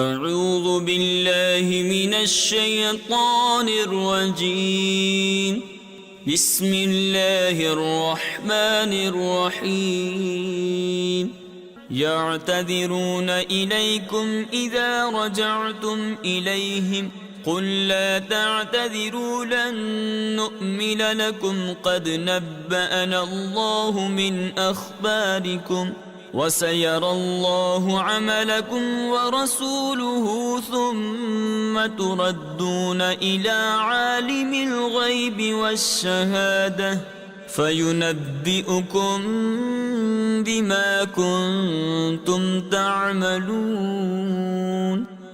أعوذ بالله من الشيطان الرجيم. بسم الله الرحمن الرحيم. يعتذرون إليكم إذا رجعتم إليهم قل لا تعتذروا لن نؤمن لكم قد نبأنا الله من أخباركم وسيرى الله عملكم ورسوله ثم تردون إلى عالم الغيب والشهادة فينبئكم بما كنتم تعملون.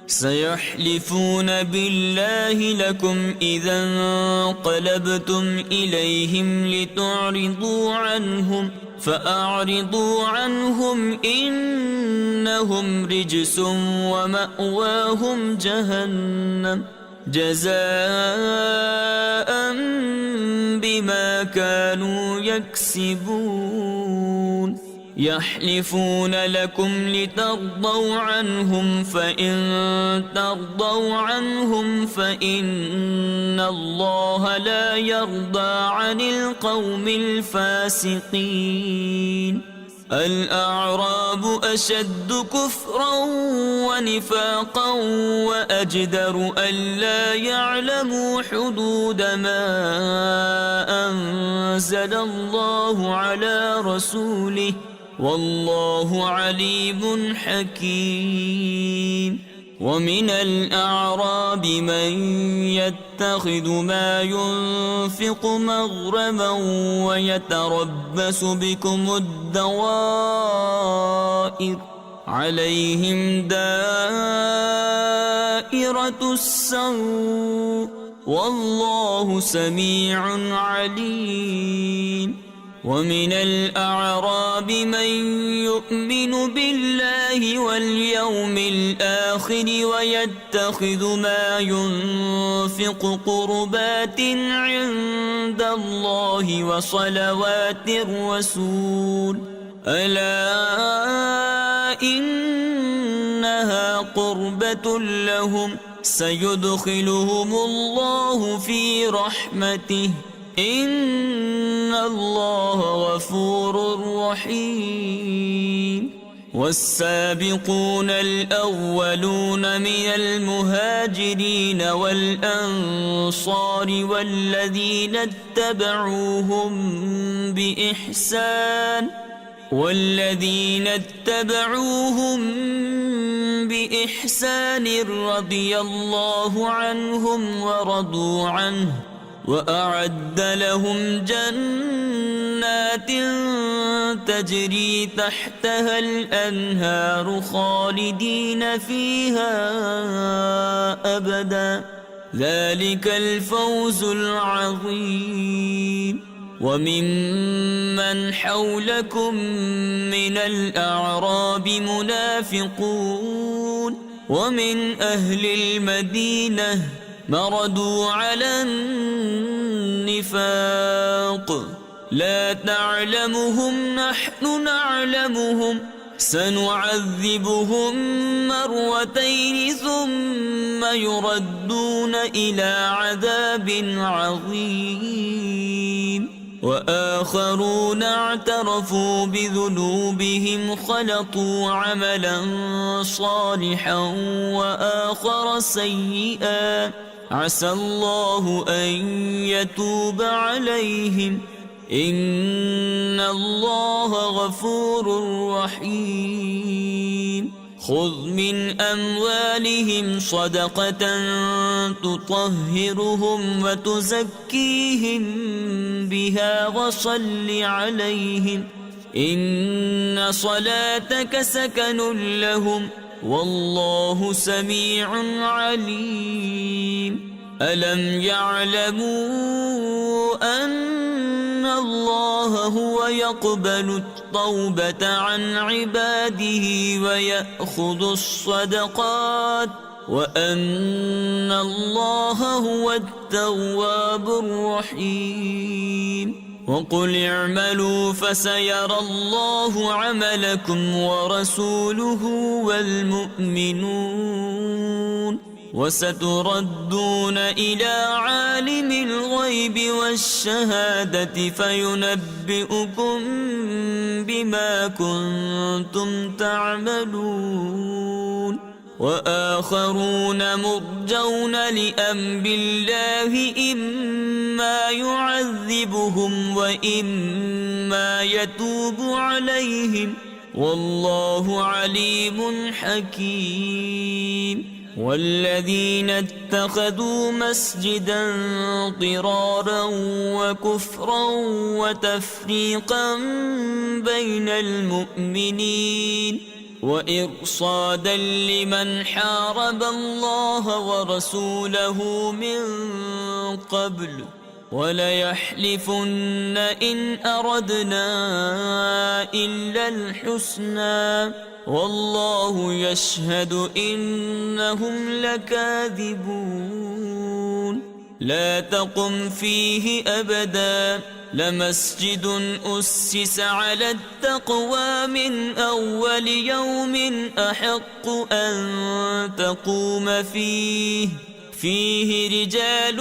سيحلفون بالله لكم إذا انقلبتم إليهم لتعرضوا عنهم فأعرضوا عنهم إنهم رجس ومأواهم جهنم جزاء بما كانوا يكسبون. يحلفون لكم لترضوا عنهم فإن ترضوا عنهم فإن الله لا يرضى عن القوم الفاسقين. الأعراب أشد كفرا ونفاقا وأجدر ألا يعلموا حدود ما أنزل الله على رسوله والله عليم حكيم. ومن الأعراب من يتخذ ما ينفق مغرما ويتربص بكم الدوائر عليهم دائرة السوء والله سميع عليم. ومن الأعراب من يؤمن بالله واليوم الآخر ويتخذ ما ينفق قربات عند الله وصلوات الرسول ألا إنها قربة لهم سيدخلهم الله في رحمته إن الله غفور رحيم. والسابقون الأولون من المهاجرين والأنصار والذين اتبعوهم بإحسان رضي الله عنهم ورضوا عنه وأعد لهم جنات تجري تحتها الأنهار خالدين فيها أبدا ذلك الفوز العظيم. وممن حولكم من الأعراب منافقون ومن أهل المدينة مردوا على النفاق لا تعلمهم نحن نعلمهم سنعذبهم مرتين ثم يردون إلى عذاب عظيم. وآخرون اعترفوا بذنوبهم خلطوا عملا صالحا وآخر سيئا عسى الله أن يتوب عليهم إن الله غفور رحيم. خذ من أموالهم صدقة تطهرهم وتزكيهم بها وصل عليهم إن صلاتك سكن لهم والله سميع عليم. ألم يعلموا أن الله هو يقبل التوبة عن عباده ويأخذ الصدقات وأن الله هو التواب الرحيم. وقل اعملوا فسيرى الله عملكم ورسوله والمؤمنون وستردون إلى عالم الغيب والشهادة فينبئكم بما كنتم تعملون وآخرون مرجون لأمر الله إما يعذبهم وإما يتوب عليهم والله عليم حكيم والذين اتخذوا مسجدا ضرارا وكفرا وتفريقا بين المؤمنين وإرصادا لمن حارب الله ورسوله من قبل وليحلفن إن أردنا إلا الحسنى والله يشهد إنهم لكاذبون لا تقم فيه أبدا لمسجد أسس على التقوى من أول يوم أحق أن تقوم فيه رجال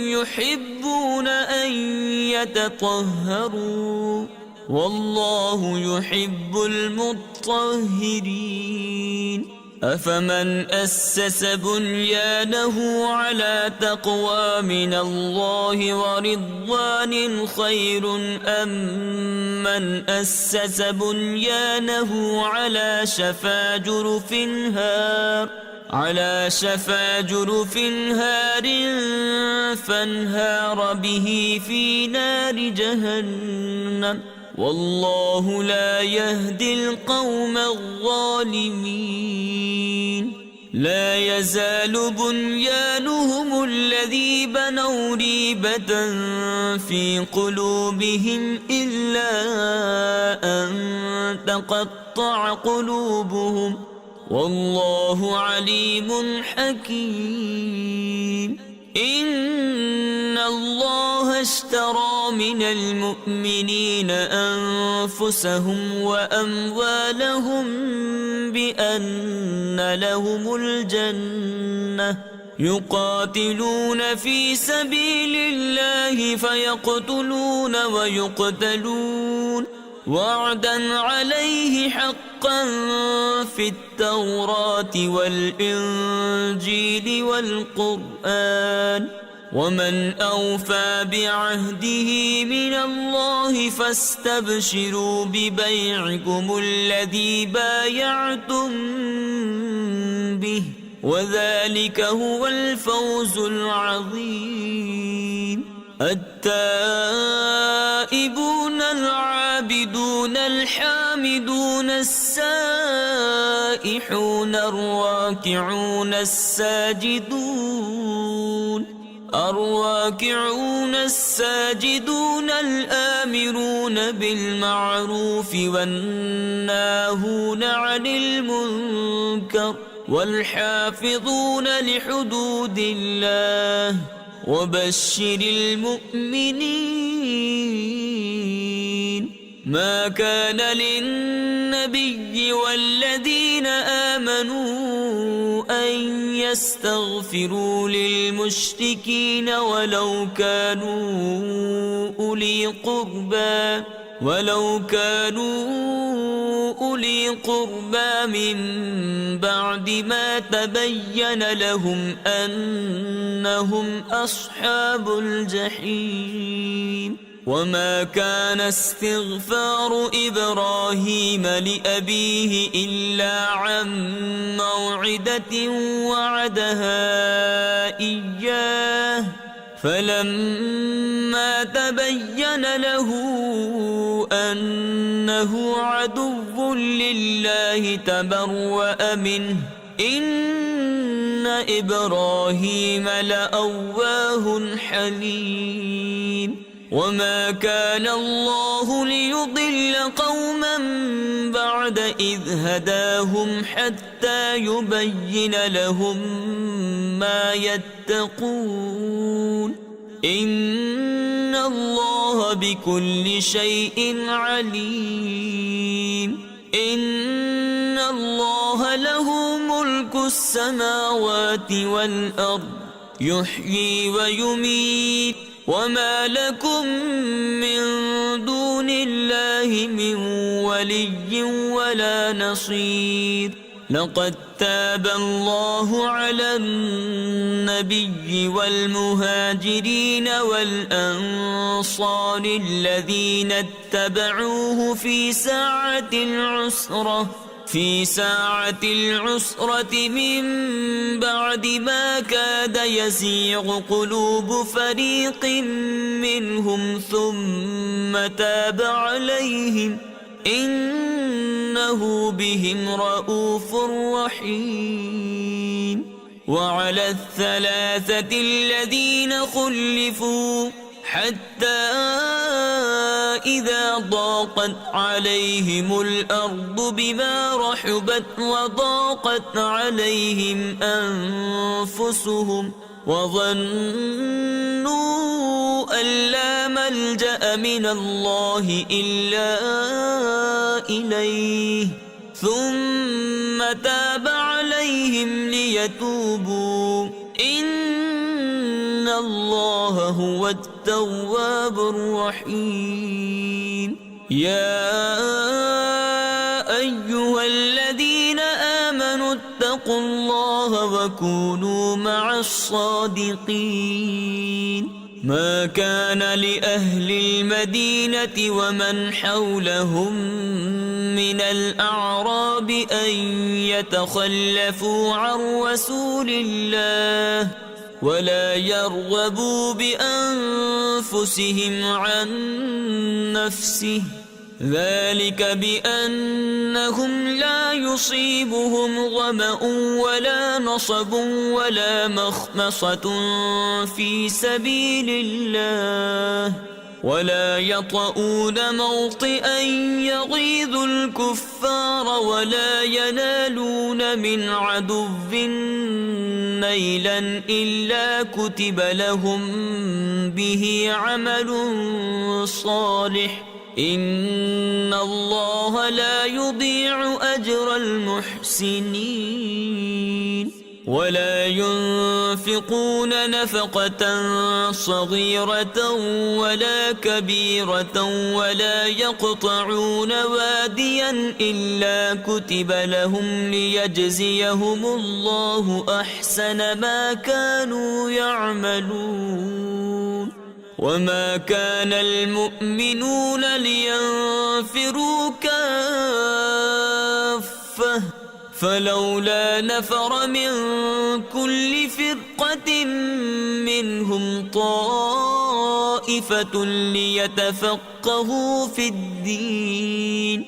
يحبون أن يتطهروا والله يحب المطهرين أفمن أسس بنيانه على تقوى من الله ورضوان خير أم من أسس بنيانه على شفا جرف هار فانهار به في نار جهنم والله لا يهدي القوم الظالمين لا يزال بنيانهم الذي بنوا ريبة في قلوبهم إلا أن تقطع قلوبهم والله عليم حكيم إن الله اشترى من المؤمنين أنفسهم وأموالهم بأن لهم الجنة يقاتلون في سبيل الله فيقتلون ويقتلون وعدا عليه حقا في التوراة والإنجيل والقرآن ومن أوفى بعهده من الله فاستبشروا ببيعكم الذي بايعتم به وذلك هو الفوز العظيم التائبون العابدون الحامدون السائحون الراكعون الساجدون الآمرون بالمعروف والناهون عن المنكر والحافظون لحدود الله وبشر المؤمنين ما كان للنبي والذين آمنوا أن يستغفروا للمشركين ولو كانوا أولي قربى من بعد ما تبين لهم أنهم أصحاب الجحيم وما كان استغفار إبراهيم لأبيه إلا عن موعدة وعدها إياه فلما تبين له أنه عدو لله تبرأ منه إن إبراهيم لأواه حليم وما كان الله ليضل قوما بعد إذ هداهم حتى يبين لهم ما يتقون إن الله بكل شيء عليم إن الله له ملك السماوات والأرض يحيي ويميت وما لكم من دون الله من ولي ولا نصير لقد تاب الله على النبي والمهاجرين والأنصار الذين اتبعوه في ساعة العسرة من بعد ما كاد يزيغ قلوب فريق منهم ثم تاب عليهم إنه بهم رؤوف رحيم وعلى الثلاثة الذين خلفوا حتى إذا ضاقت عليهم الأرض بما رحبت وضاقت عليهم أنفسهم وظنوا أن لا ملجأ من الله إلا إليه ثم تاب عليهم ليتوبوا إن الله هو التواب الرحيم يا أيها الذين آمنوا اتقوا الله وكونوا مع الصادقين ما كان لأهل المدينة ومن حولهم من الأعراب أن يتخلفوا عن رسول الله ولا يرغبوا بأنفسهم عن نفسه ذلك بأنهم لا يصيبهم ظمأ ولا نصب ولا مخمصة في سبيل الله ولا يطؤون موطئا يغيظ الكفار ولا ينالون من عدو نيلا إلا كتب لهم به عمل صالح إن الله لا يضيع أجر المحسنين ولا ينفقون نفقة صغيرة ولا كبيرة ولا يقطعون واديا إلا كتب لهم ليجزيهم الله أحسن ما كانوا يعملون وما كان المؤمنون لينفروا كافة فلولا نفر من كل فرقة منهم طائفة ليتفقهوا في الدين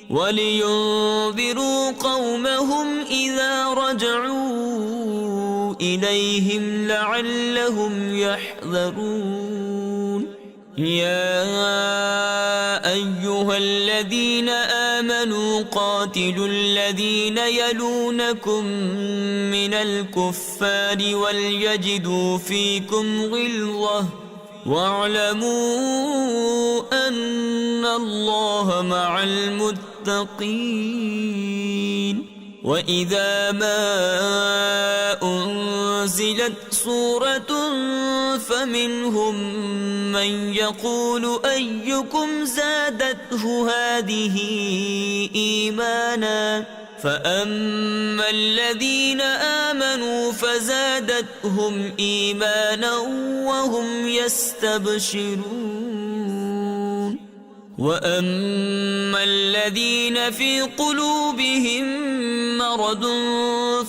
ولينذروا قومهم إذا رجعوا إليهم لعلهم يحذرون يا أيها الذين آمنوا قاتلوا الذين يلونكم من الكفار وليجدوا فيكم غلظة واعلموا أن الله مع المتقين وإذا ما أنزلت سورة فمنهم من يقول أيكم زادته هذه إيمانا فأما الذين آمنوا فزادتهم إيمانا وهم يستبشرون وأما الذين في قلوبهم مرض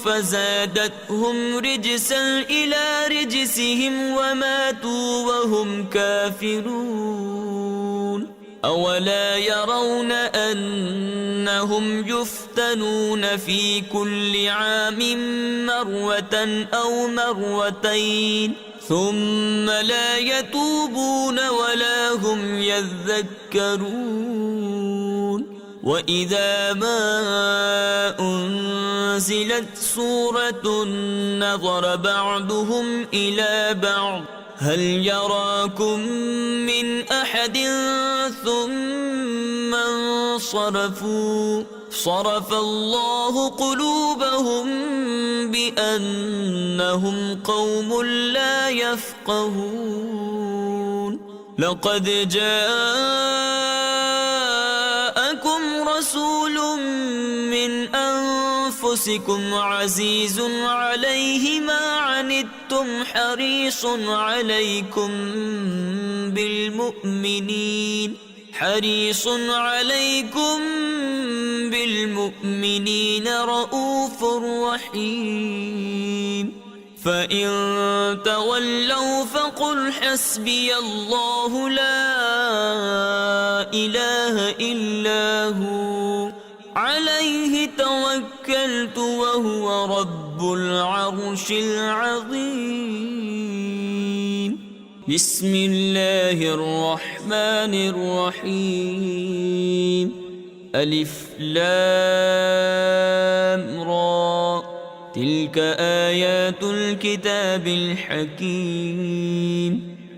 فزادتهم رجسا إلى رجسهم وماتوا وهم كافرون أولا يرون أنهم يفتنون في كل عام مرة أو مرتين ثم لا يتوبون ولا هم يذكرون وإذا ما أنزلت سورة نظر بعضهم إلى بعض هل يراكم من أحد ثم انصرفوا صرف الله قلوبهم بأنهم قوم لا يفقهون لقد جاءكم رسول من أنفسكم عزيز عليه ما عنتم حريص عليكم بالمؤمنين رؤوف رحيم فإن تولوا فقل حسبي الله لا إله إلا هو عليه توكلت وهو رب العرش العظيم بسم الله الرحمن الرحيم ألف لام را تلك آيات الكتاب الحكيم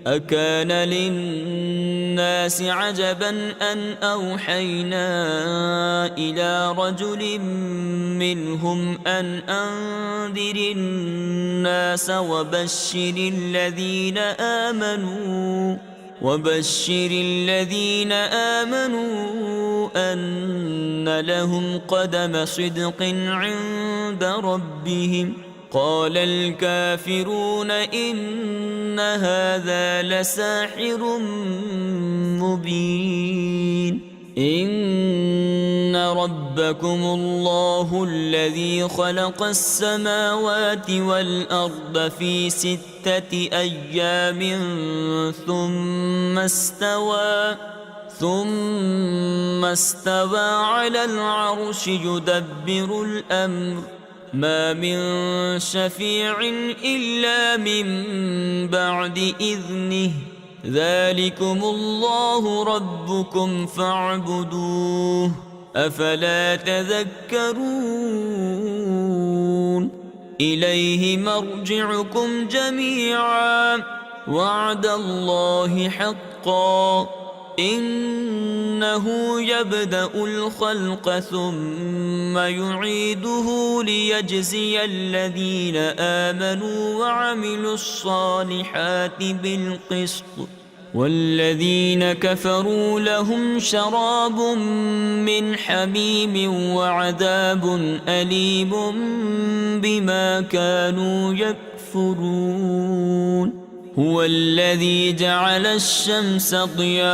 أكان للناس عجبا أن أوحينا إلى رجل منهم أن أنذر الناس وبشر الذين آمنوا أن لهم قدم صدق عند ربهم قال الكافرون إن هذا لساحر مبين إن ربكم الله الذي خلق السماوات والأرض في 6 أيام ثم استوى على العرش يدبر الأمر ما من شفيع إلا من بعد إذنه ذلكم الله ربكم فاعبدوه أفلا تذكرون إليه مرجعكم جميعا وعد الله حقا إنه يبدأ الخلق ثم يعيده ليجزي الذين آمنوا وعملوا الصالحات بالقسط والذين كفروا لهم شراب من حميم وعذاب أليم بما كانوا يكفرون هو الذي جعل الشمس ضياء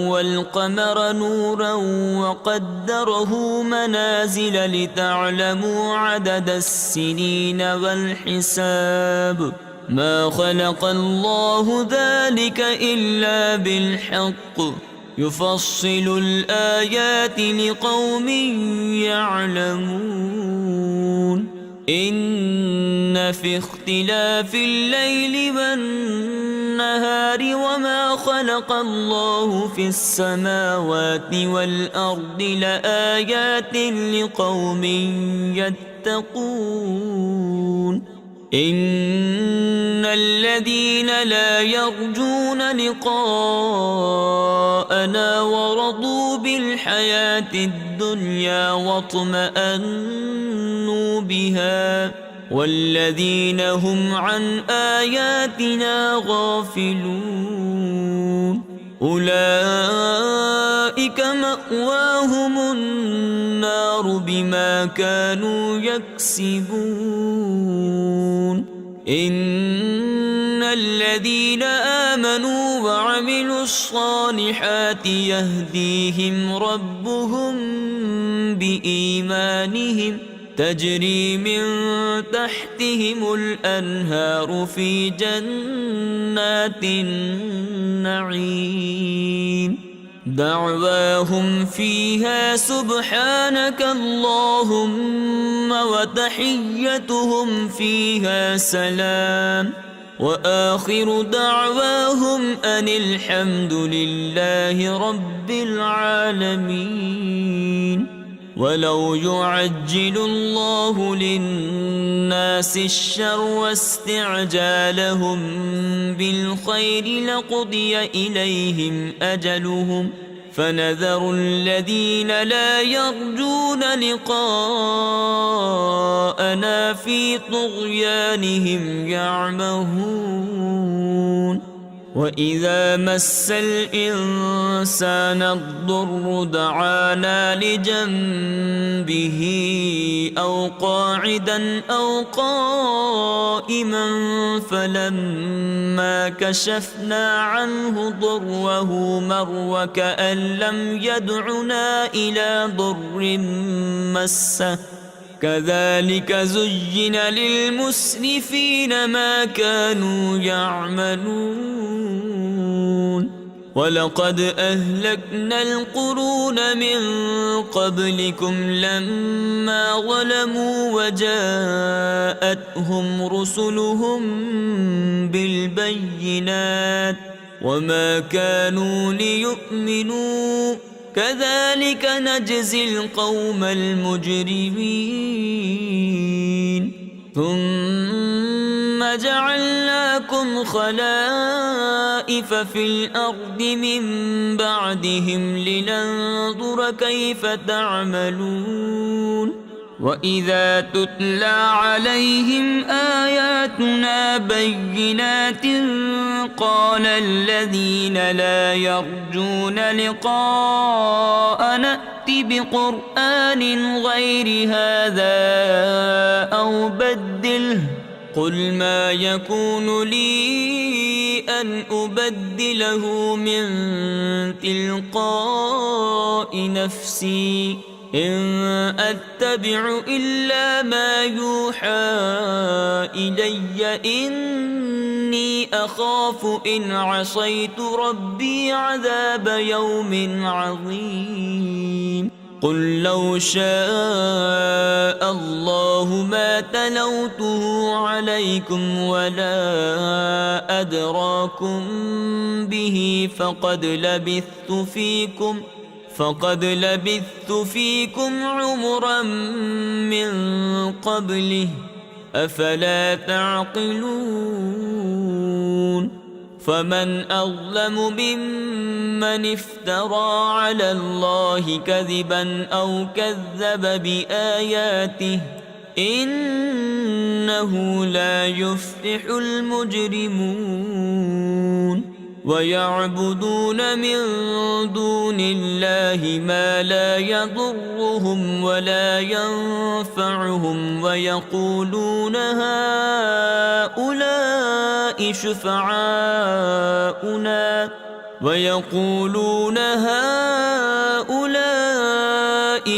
والقمر نورا وقدره منازل لتعلموا عدد السنين والحساب ما خلق الله ذلك إلا بالحق يفصل الآيات لقوم يعلمون إن في اختلاف الليل والنهار وما خلق الله في السماوات والأرض لآيات لقوم يتقون إن الذين لا يرجون لقاءنا ورضوا بالحياة الدنيا واطمأنوا بها والذين هم عن آياتنا غافلون أولئك مأواهم النار بما كانوا يكسبون إن الذين آمنوا وعملوا الصالحات يهديهم ربهم بإيمانهم تجري من تحتهم الأنهار في جنات النعيم دعواهم فيها سبحانك اللهم وتحيتهم فيها سلام وآخر دعواهم أن الحمد لله رب العالمين ولو يعجل الله للناس الشر واستعجالهم بالخير لقضي إليهم أجلهم فنذر الذين لا يرجون لقاءنا في طغيانهم يعمهون وإذا مس الإنسان الضر دعانا لجنبه أو قاعدا أو قائما فلما كشفنا عنه ضره مر وكأن لم يدعنا إلى ضر مسه كذلك زين للمسرفين ما كانوا يعملون ولقد أهلكنا القرون من قبلكم لما ظلموا وجاءتهم رسلهم بالبينات وما كانوا ليؤمنوا كذلك نجزي القوم المجرمين ثم جعلناكم خلائف في الأرض من بعدهم لننظر كيف تعملون وإذا تتلى عليهم آياتنا بينات قال الذين لا يرجون لقاء نأت بقرآن غير هذا أو بدله قل ما يكون لي أن أبدله من تلقاء نفسي إن أتبع إلا ما يوحى إلي إني أخاف إن عصيت ربي عذاب يوم عظيم قل لو شاء الله ما تلوته عليكم ولا أدراكم به فقد لبثت فيكم عمرا من قبله أفلا تعقلون فمن أظلم ممن افترى على الله كذبا أو كذب بآياته إنه لا يفلح المجرمون ويعبدون من دون الله ما لا يضرهم ولا ينفعهم ويقولون هؤلاء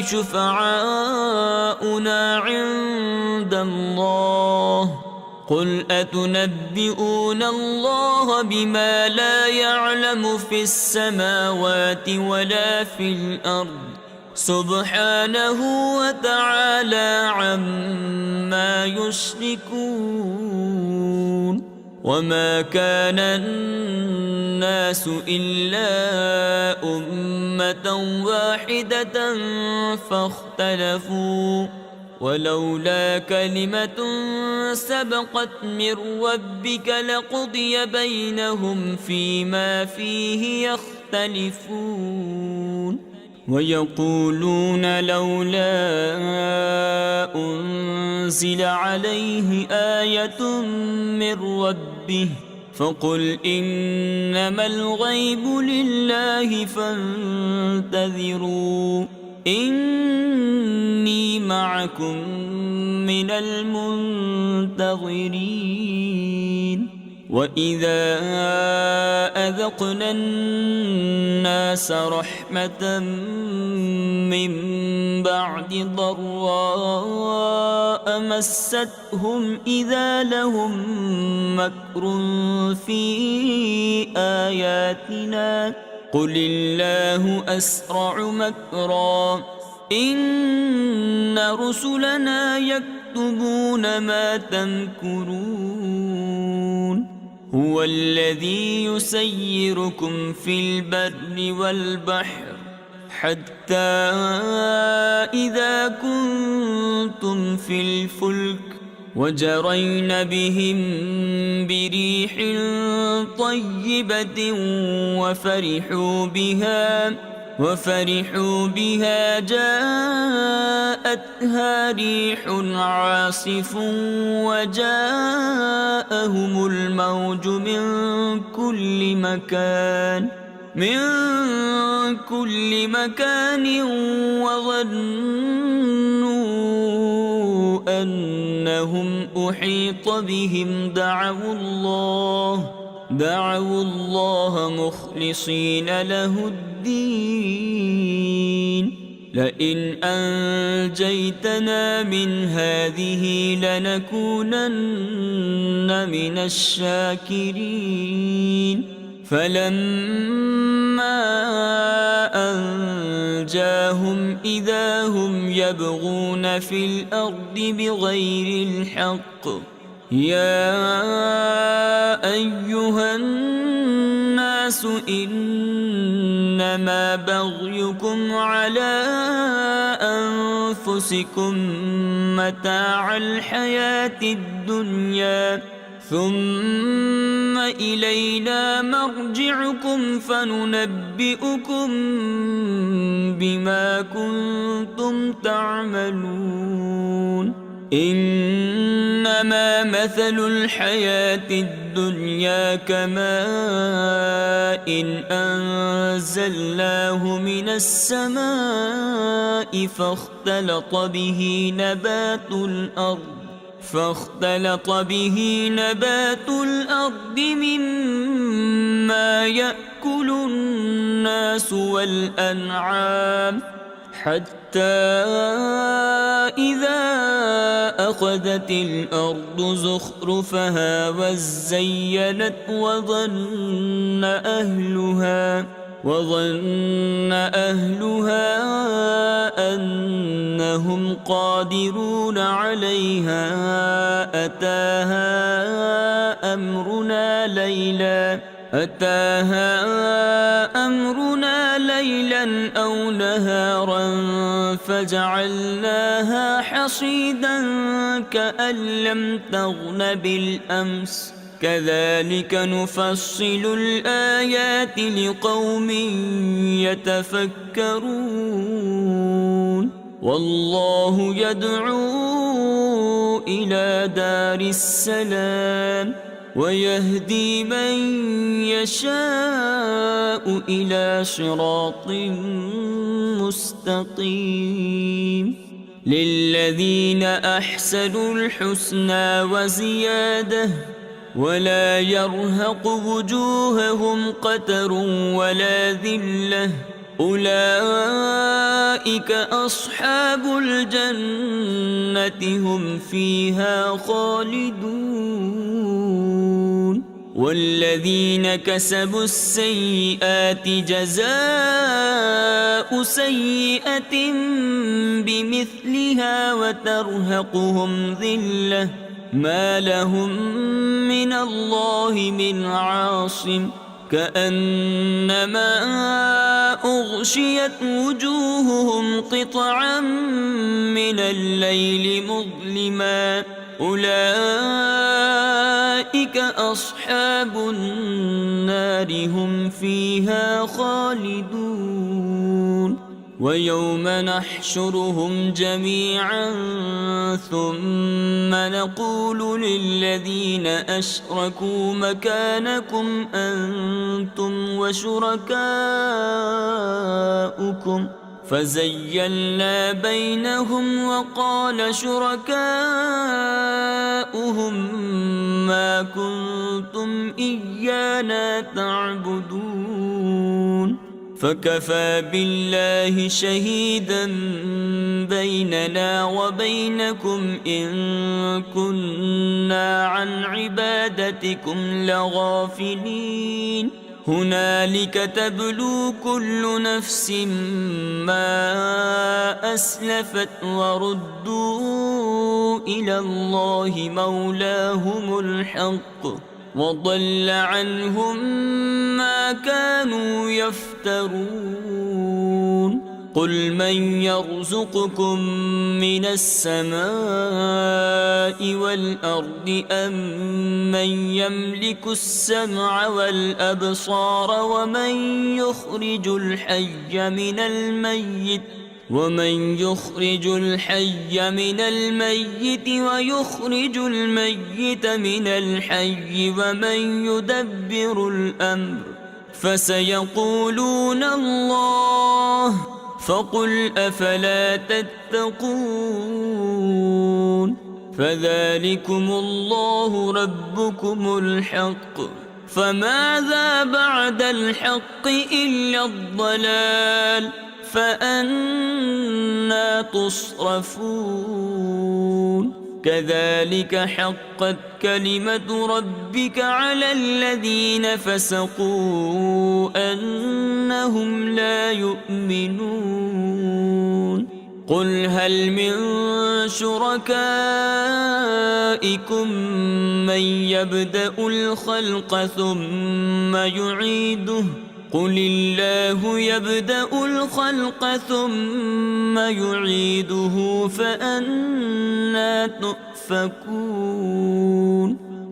شفعاؤنا عند الله قل أتنبئون الله بما لا يعلم في السماوات ولا في الأرض سبحانه وتعالى عما يشركون وما كان الناس إلا أمة واحدة فاختلفوا ولولا كلمة سبقت من ربك لقضي بينهم فيما فيه يختلفون ويقولون لولا أنزل عليه آية من ربه فقل إنما الغيب لله فانتظروا إني معكم من المنتظرين وإذا أذقنا الناس رحمة من بعد ضراء مستهم إذا لهم مكر في آياتنا قل الله أسرع مكرا إن رسلنا يكتبون ما تمكرون هو الذي يسيركم في البر والبحر حتى إذا كنتم في الفلك وجرين بهم بريح طيبة وفرحوا بها جاءتها ريح عاصف وجاءهم الموج من كل مكان وظنوا أنهم أحيط بهم دعوا الله مخلصين له الدين لئن أنجيتنا من هذه لنكونن من الشاكرين فلما أنجاهم إذا هم يبغون في الأرض بغير الحق يا أيها الناس إنما بغيكم على أنفسكم متاع الحياة الدنيا ثم إلينا مرجعكم فننبئكم بما كنتم تعملون إنما مثل الحياة الدنيا كماء إن أنزلناه من السماء فاختلط به نبات الأرض مما يأكل الناس والأنعام حتى إذا أخذت الأرض زخرفها وزينت وظن أهلها أنهم قادرون عليها أتاها أمرنا ليلا أو نهارا فجعلناها حصيدا كأن لم تغن بالأمس كذلك نفصل الآيات لقوم يتفكرون والله يدعو إلى دار السلام ويهدي من يشاء إلى صراط مستقيم للذين أحسنوا الحسنى وزيادة ولا يرهق وجوههم قتر ولا ذلة أولئك أصحاب الجنة هم فيها خالدون والذين كسبوا السيئات جزاء سيئة بمثلها وترهقهم ذلة ما لهم من الله من عاصم كأنما أغشيت وجوههم قطعا من الليل مظلما أولئك أصحاب النار هم فيها خالدون ويوم نحشرهم جميعا ثم نقول للذين أشركوا مكانكم أنتم وشركاؤكم فزيلنا بينهم وقال شركاؤهم ما كنتم إيانا تعبدون فكفى بالله شهيدا بيننا وبينكم إن كنا عن عبادتكم لغافلين هنالك تبلو كل نفس ما أسلفت وردوا إلى الله مولاهم الحق وضل عنهم ما كانوا يفترون قل من يرزقكم من السماء والأرض أم من يملك السمع والأبصار ومن يخرج الحي من الميت ويخرج الميت من الحي ومن يدبر الأمر فسيقولون الله فقل أفلا تتقون فذلكم الله ربكم الحق فماذا بعد الحق إلا الضلال فأنى تصرفون كذلك حقت كلمة ربك على الذين فسقوا أنهم لا يؤمنون قل هل من شركائكم من يبدأ الخلق ثم يعيده قل الله يبدأ الخلق ثم يعيده فأنى تؤفكون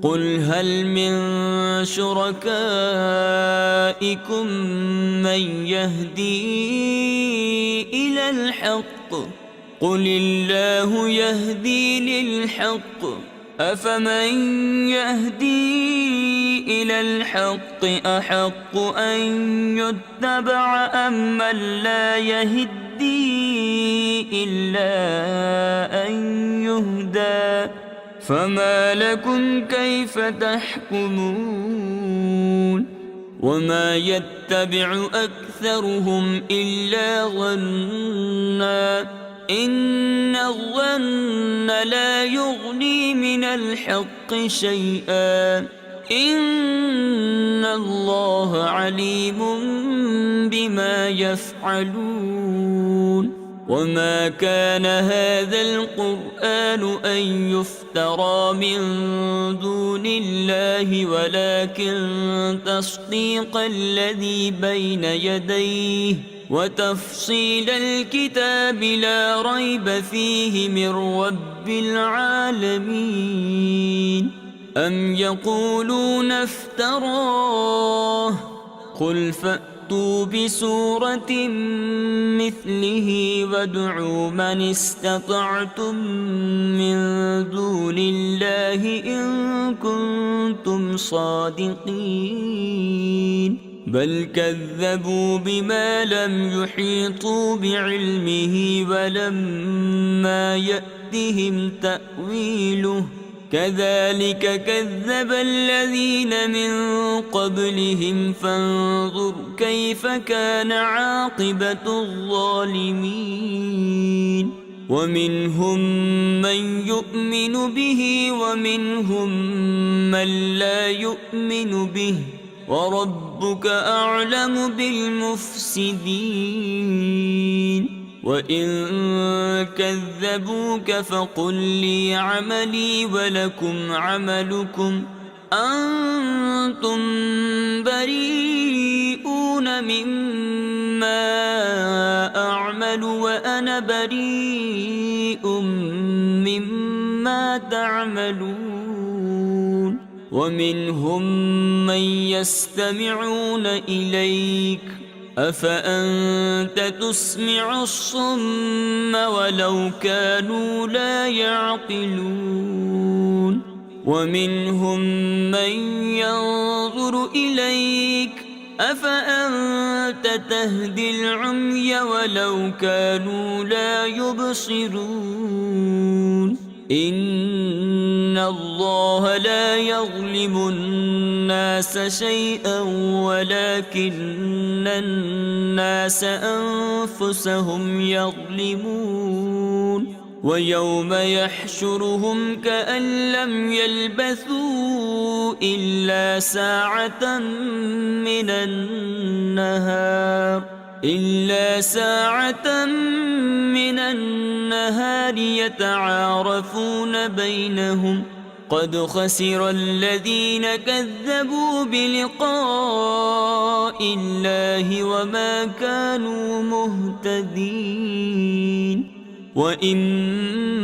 قل هل من شركائكم من يهدي إلى الحق قل الله يهدي للحق أفمن يهدي إلى الحق أحق أن يتبع أم من لا يهدي إلا أن يهدى فما لكم كيف تحكمون وما يتبع أكثرهم إلا ظنا إن الظن لا يغني من الحق شيئا إن الله عليم بما يفعلون وما كان هذا القرآن أن يفترى من دون الله ولكن تصديق الذي بين يديه وتفصيل الكتاب لا ريب فيه من رب العالمين أم يقولون افتراه قل فأتوا بسورة مثله وادعوا من استطعتم من دون الله إن كنتم صادقين بل كذبوا بما لم يحيطوا بعلمه ولما يأتهم تأويله كذلك كذب الذين من قبلهم فانظر كيف كان عاقبة الظالمين ومنهم من يؤمن به ومنهم من لا يؤمن به وربك أعلم بالمفسدين وإن كذبوك فقل لي عملي ولكم عملكم أنتم بريئون مما أعمل وأنا بريء مما تعملون ومنهم من يستمعون إليك أفأنت تسمع الصم ولو كانوا لا يعقلون ومنهم من ينظر إليك أفأنت تهدي العمي ولو كانوا لا يبصرون إن الله لا يظلم الناس شيئا ولكن الناس أنفسهم يظلمون ويوم يحشرهم كأن لم يلبثوا إلا ساعة من النهار يتعارفون بينهم قد خسر الذين كذبوا بلقاء الله وما كانوا مهتدين وإما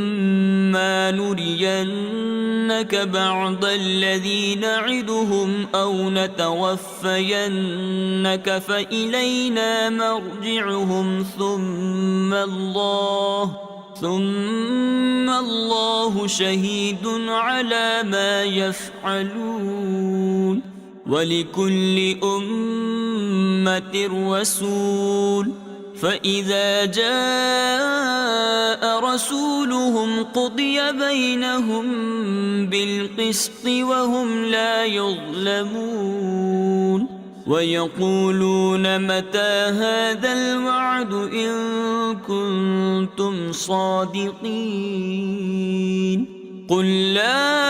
نرينك بعض الذي نعدهم أو نتوفينك فإلينا مرجعهم ثم الله شهيد على ما يفعلون ولكل أمة رسول فإذا جاء رسولهم قضي بينهم بالقسط وهم لا يظلمون ويقولون متى هذا الوعد إن كنتم صادقين قل لا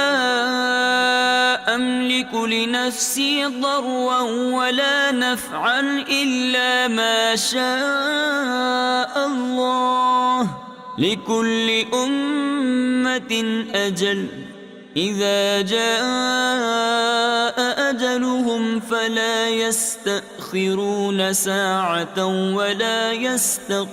أملك لنفسي ضرا ولا نفعا إلا ما شاء الله لكل أمة أجل إذا جاء أجلهم فلا يستأخرون ساعة ولا يستقدمون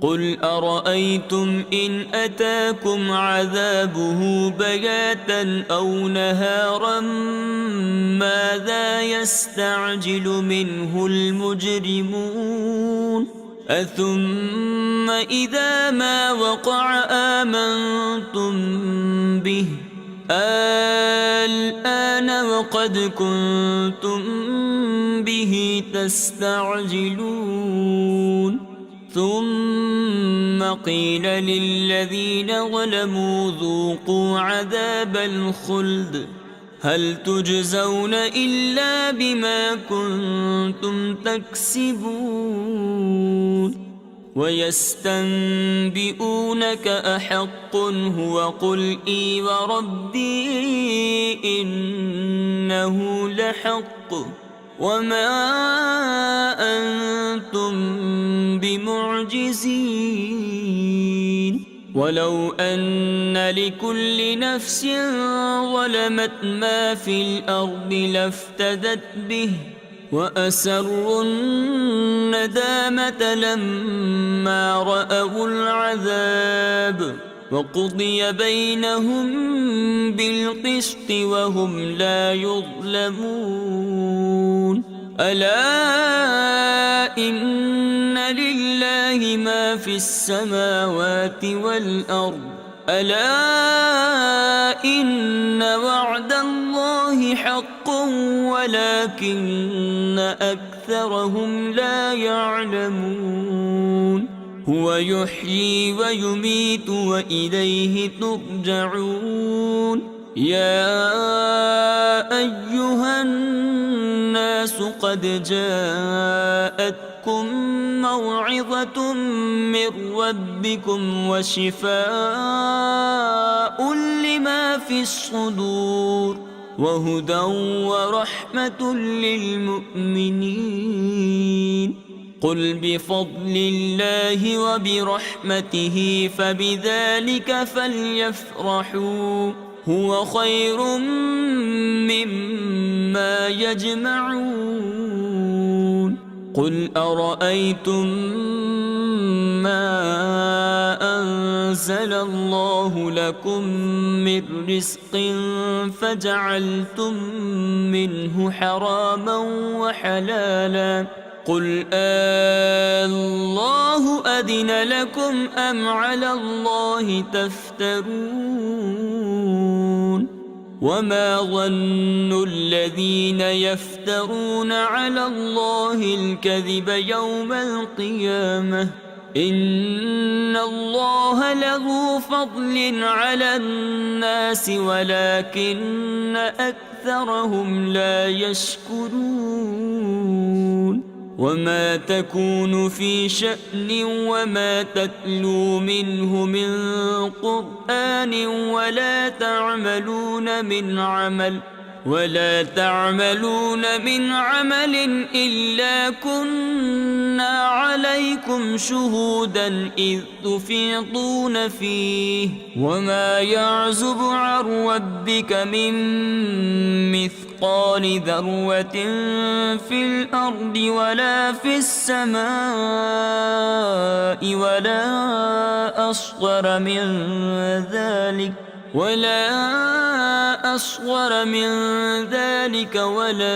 قل أرأيتم إن أتاكم عذابه بياتا أو نهارا ماذا يستعجل منه المجرمون أثم إذا ما وقع آمنتم به الآن وقد كنتم به تستعجلون ثم قيل للذين ظلموا ذوقوا عذاب الخلد هل تجزون إلا بما كنتم تكسبون ويستنبئونك أحق هو قل إي وربي إنه لحق وما أنتم بمعجزين ولو أن لكل نفس ظلمت ما في الأرض لافتدت به وأسروا الندامة لما رأوا العذاب وقضي بينهم بالقسط وهم لا يظلمون ألا إن لله ما في السماوات والأرض ألا إن وعد الله حق ولكن أكثرهم لا يعلمون هو يحيي ويميت وإليه ترجعون يا أيها الناس قد جاءتكم موعظة من ربكم وشفاء لما في الصدور وهدى ورحمة للمؤمنين قل بفضل الله وبرحمته فبذلك فليفرحوا هو خير مما يجمعون قل أرأيتم ما أنزل الله لكم من رزق فجعلتم منه حراما وحلالا قل الله أذن لكم أم على الله تفترون وما ظن الذين يفترون على الله الكذب يوم القيامة إن الله له فضل على الناس ولكن أكثرهم لا يشكرون وما تكون في شأن وما تتلو منه من قرآن ولا تعملون من عمل ولا تعملون من عمل إلا كنا عليكم شهودا إذ تفيضون فيه وما يعزب عن ربك من مثقال ذرة في الأرض ولا في السماء ولا أصغر من ذلك ولا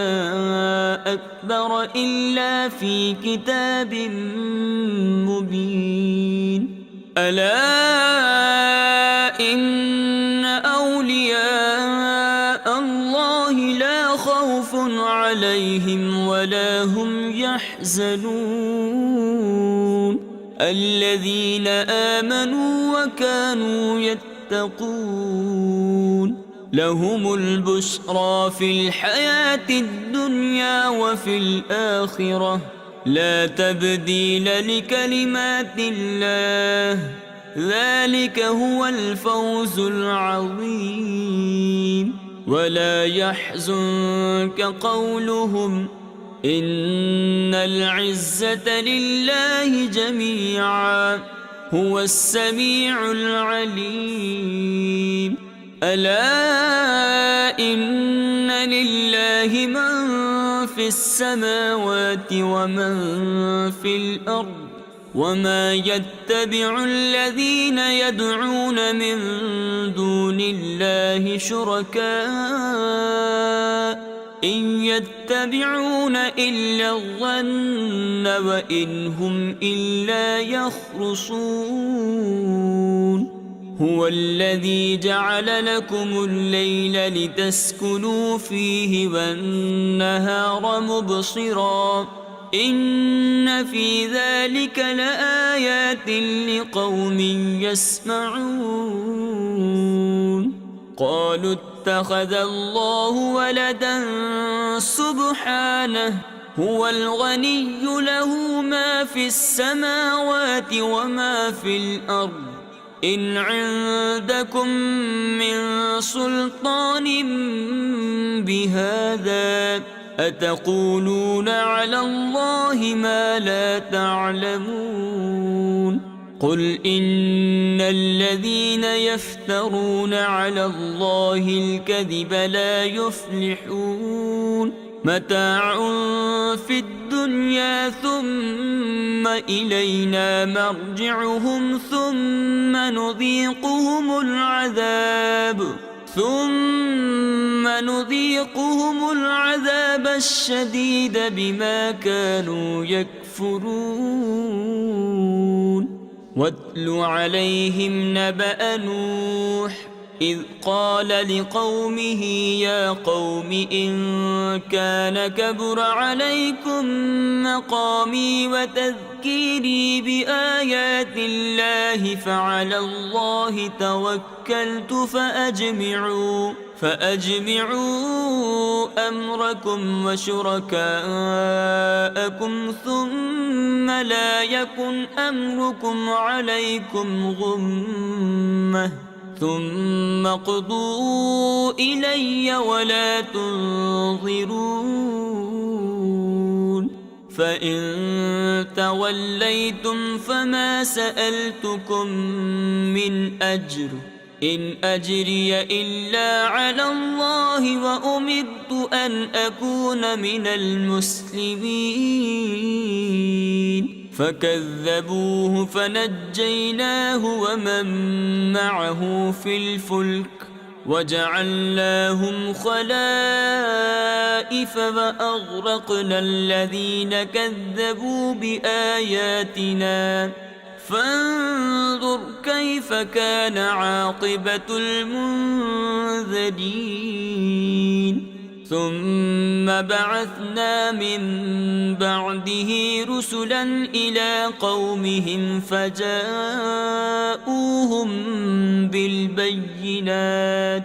أكبر إلا في كتاب مبين. ألا إن أولياء الله لا خوف عليهم ولا هم يحزنون الذين آمنوا وكانوا يتقون لهم البشرى في الحياة الدنيا وفي الآخرة لا تبديل لكلمات الله ذلك هو الفوز العظيم. ولا يحزنك قولهم إن العزة لله جميعا هو السميع العليم. ألا إن لله من في السماوات ومن في الأرض وما يتبع الذين يدعون من دون الله شركاء إن يتبعون إلا الظن وإن هم إلا يخرصون. هو الذي جعل لكم الليل لتسكنوا فيه والنهار مبصرا إن في ذلك لآيات لقوم يسمعون. قالوا اتخذ الله ولدا سبحانه هو الغني له ما في السماوات وما في الأرض إن عندكم من سلطان بهذا أتقولون على الله ما لا تعلمون. قل إن الذين يفترون على الله الكذب لا يفلحون متاع في الدنيا ثم إلينا مرجعهم ثم نذيقهم العذاب الشديد بما كانوا يكفرون. واتل عليهم نبأ نوح إذ قال لقومه يا قوم إن كان كبر عليكم مقامي وتذكيري بآيات الله فعلى الله توكلت فأجمعوا أمركم وشركاءكم ثم لا يكن أمركم عليكم غمة ثم اقضوا إلي ولا تنظرون. فإن توليتم فما سألتكم من أجر إن أجري إلا على الله وأمرت أن أكون من المسلمين. فكذبوه فنجيناه ومن معه في الفلك وجعلناهم خلائف وأغرقنا الذين كذبوا بآياتنا فانظر كيف كان عاقبة المنذرين. ثم بعثنا من بعده رسلا إلى قومهم فجاءوهم بالبينات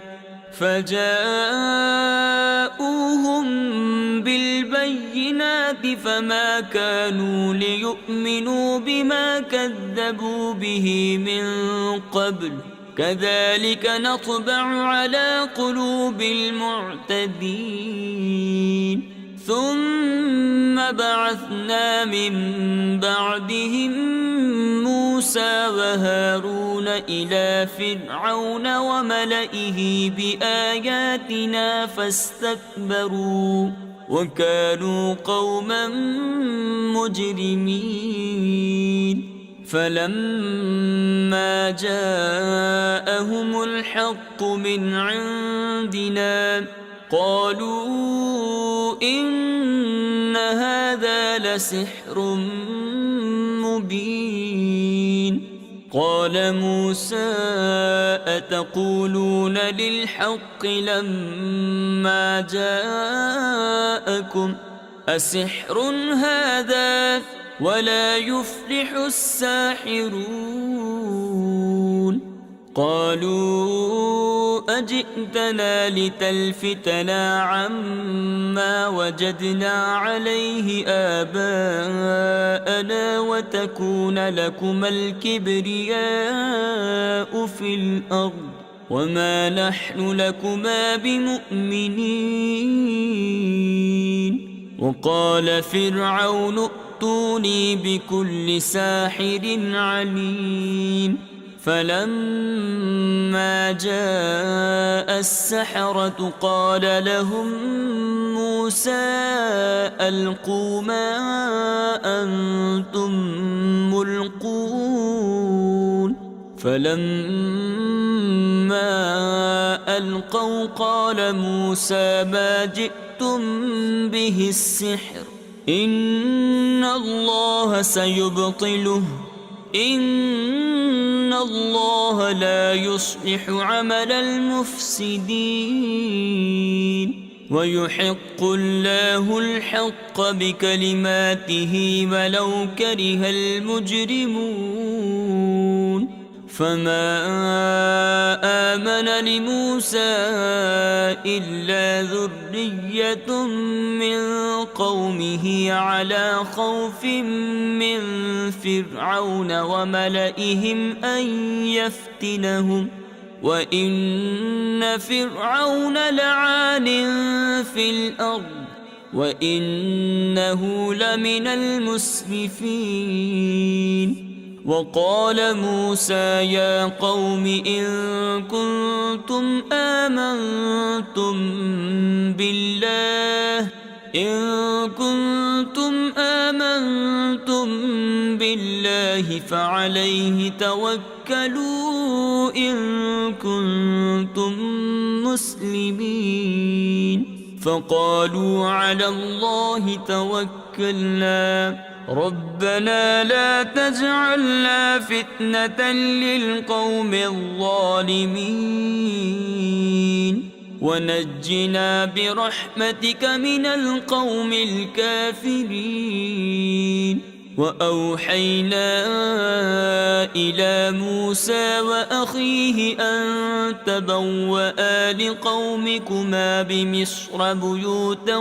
فما كانوا ليؤمنوا بما كذبوا به من قبل كذلك نطبع على قلوب المعتدين ثم بعثنا من بعدهم موسى وهارون إلى فرعون وملئه بآياتنا فاستكبروا وكانوا قوما مجرمين فلما جاءهم الحق من عندنا قالوا إن هذا لسحر مبين قال موسى أتقولون للحق لما جاءكم أسحر هذا ولا يفلح الساحرون قالوا أجئتنا لتلفتنا عما وجدنا عليه آباءنا وتكون لكما الكبرياء في الأرض وما نحن لكما بمؤمنين وقال فرعون ائتوني بكل ساحر عليم فلما جاء السحرة قال لهم موسى ألقوا ما أنتم ملقون فلما ألقوا قال موسى ما جئتم به السحر إن الله سيبطله إن الله لا يصلح عمل المفسدين ويحق الله الحق بكلماته ولو كره المجرمون فما آمن لموسى إلا ذرية من قومه على خوف من فرعون وملئهم أن يفتنهم وإن فرعون لعال في الأرض وإنه لمن المسرفين وقال موسى يا قوم إن كنتم آمنتم بالله فعليه توكلوا إن كنتم مسلمين فقالوا على الله توكلنا ربنا لا تجعلنا فتنة للقوم الظالمين ونجنا برحمتك من القوم الكافرين وأوحينا إلى موسى وأخيه أن تبوأ لقومكما بمصر بيوتا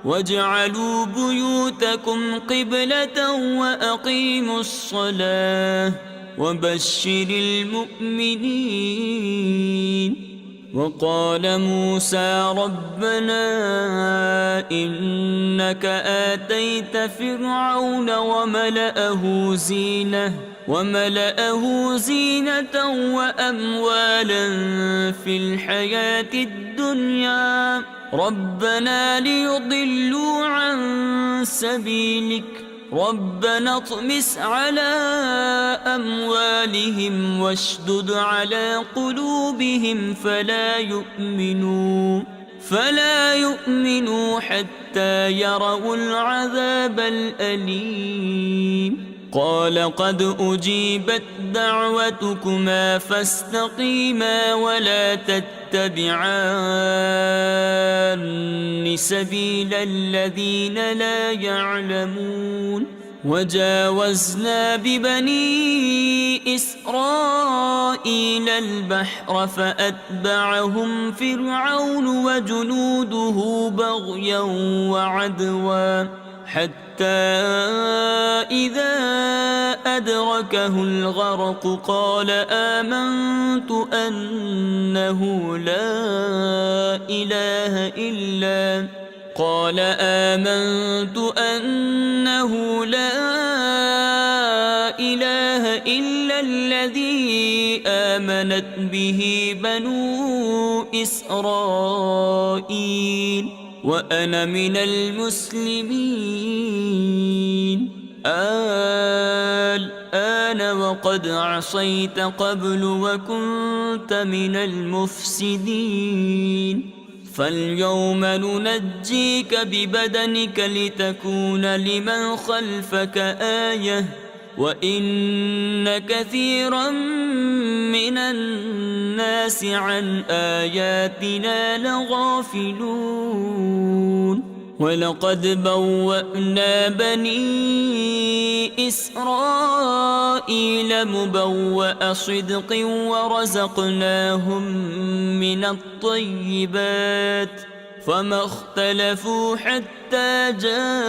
واجعلوا بيوتكم قبلة وأقيموا الصلاة وبشر المؤمنين وقال موسى ربنا إنك آتيت فرعون وملأه زينة وأموالا في الحياة الدنيا ربنا ليضلوا عن سبيلك ربنا اطمس على أموالهم واشدد على قلوبهم فلا يؤمنوا حتى يروا العذاب الأليم قال قد أجيبت دعوتكما فاستقيما ولا تتبعان سبيل الذين لا يعلمون وجاوزنا ببني إسرائيل البحر فأتبعهم فرعون وجنوده بغيا وعدوا حتى إذا أدركه الغرق قال آمنت أنه لا إله إلا الذي آمنت به بنو إسرائيل وأنا من المسلمين. الآن وقد عصيت قبل وكنت من المفسدين، فاليوم ننجيك ببدنك لتكون لمن خلفك آية وإن كثيرا من الناس عن آياتنا لغافلون. ولقد بوأنا بني إسرائيل مبوأ صدق ورزقناهم من الطيبات فما اختلفوا حتى جاءهم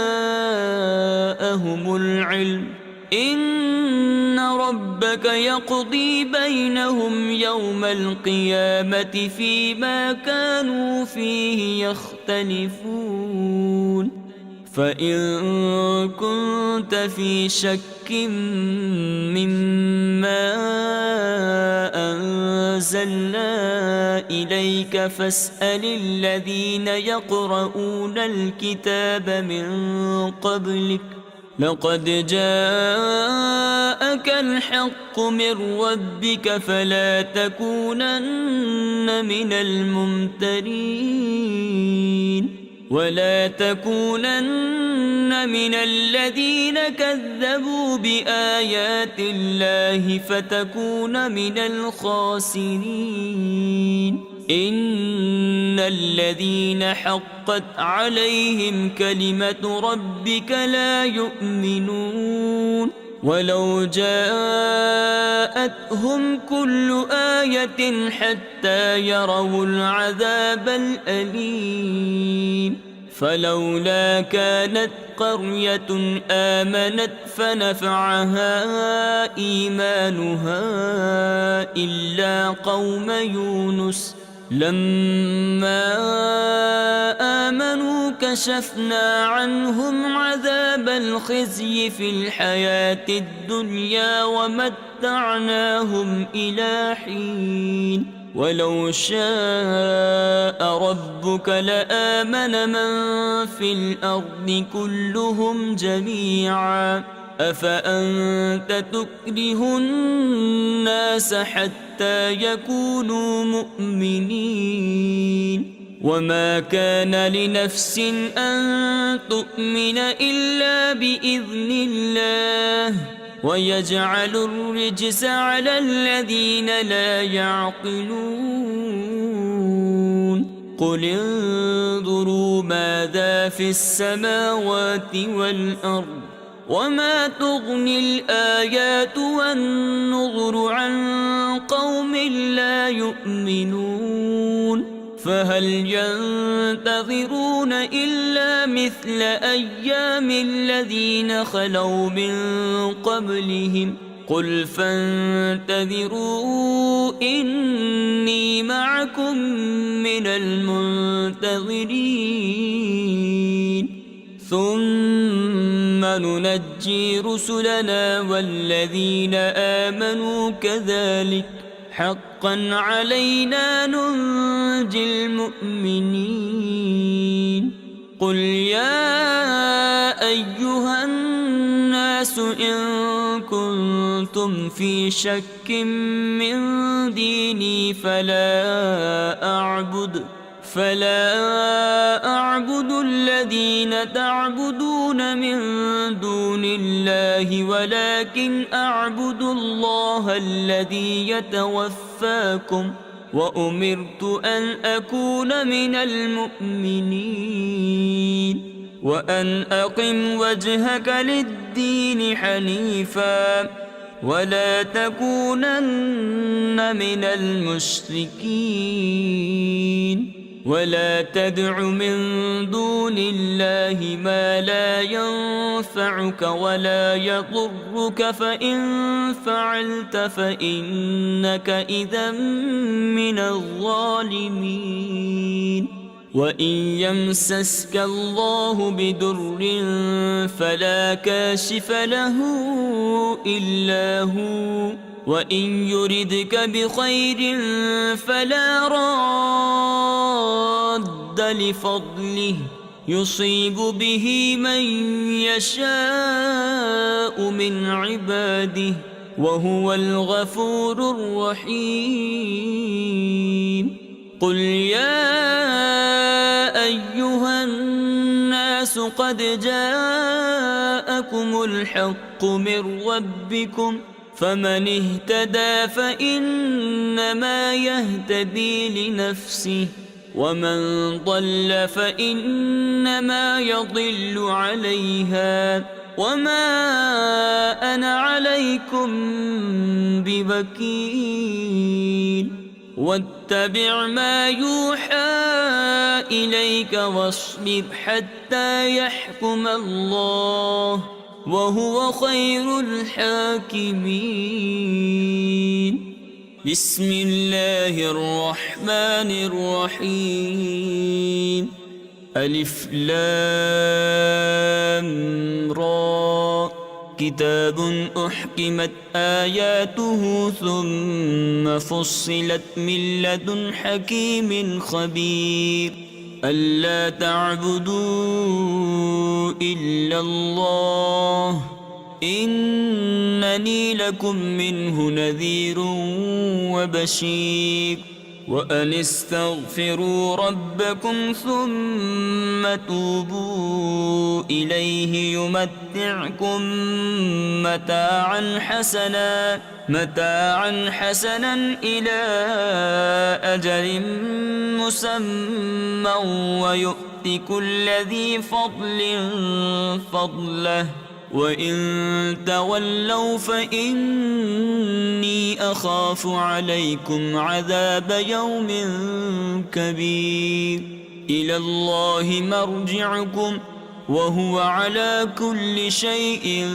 العلم إن ربك يقضي بينهم يوم القيامة فيما كانوا فيه يختلفون. فإن كنت في شك مما أنزلنا إليك فاسأل الذين يقرؤون الكتاب من قبلك لقد جاءك الحق من ربك فلا تكونن من الممترين ولا تكونن من الذين كذبوا بآيات الله فتكون من الخاسرين. إن الذين حقت عليهم كلمة ربك لا يؤمنون ولو جاءتهم كل آية حتى يروا العذاب الأليم. فلولا كانت قرية آمنت فنفعها إيمانها إلا قوم يونس لما آمنوا كشفنا عنهم عذاب الخزي في الحياة الدنيا ومتعناهم إلى حين. ولو شاء ربك لآمن من في الأرض كلهم جميعا أفأنت تكره الناس حتى يكونوا مؤمنين. وما كان لنفس أن تؤمن إلا بإذن الله ويجعل الرجس على الذين لا يعقلون. قل انظروا ماذا في السماوات والأرض وما تغني الآيات والنظر عن قوم لا يؤمنون. فهل ينتظرون إلا مثل أيام الذين خلوا من قبلهم قل فانتظروا إني معكم من المنتظرين. ثم ننجي رسلنا والذين آمنوا كذلك حقا علينا ننجي المؤمنين. قل يا أيها الناس إن كنتم في شك من ديني فلا أعبد الذين تعبدون من دون الله ولكن أعبد الله الذي يتوفاكم وأمرت أن أكون من المؤمنين وأن أقم وجهك للدين حنيفا ولا تكونن من المشركين. ولا تدع من دون الله ما لا ينفعك ولا يضرك فإن فعلت فإنك إذا من الظالمين وإن يمسسك الله بدر فلا كاشف له إلا هو وإن يردك بخير فلا راد لفضله يصيب به من يشاء من عباده وهو الغفور الرحيم قل يا أيها الناس قد جاءكم الحق من ربكم فمن اهتدى فإنما يهتدي لنفسه ومن ضل فإنما يضل عليها وما أنا عليكم بوكيل واتبع ما يوحى إليك واصبر حتى يحكم الله وهو خير الحاكمين بسم الله الرحمن الرحيم ألف لام را كتاب أحكمت آياته ثم فصلت من لدن حكيم خبير ألا تعبدوا إلا الله إنني لكم منه نذير وبشير وأن استغفروا ربكم ثم توبوا إليه يمتعكم متاعا حسنا إلى أجل مسمى ويؤت كل ذي فضل فضله وإن تولوا فإني أخاف عليكم عذاب يوم كبير إلى الله مرجعكم وهو على كل شيء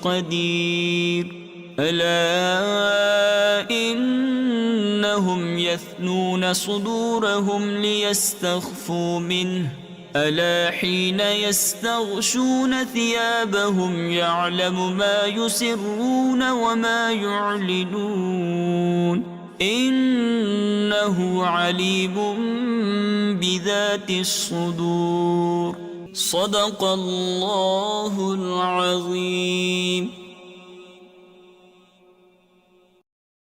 قدير ألا إنهم يثنون صدورهم ليستخفوا منه ألا حين يستغشون ثيابهم يعلم ما يسرون وما يعلنون إنه عليم بذات الصدور صدق الله العظيم.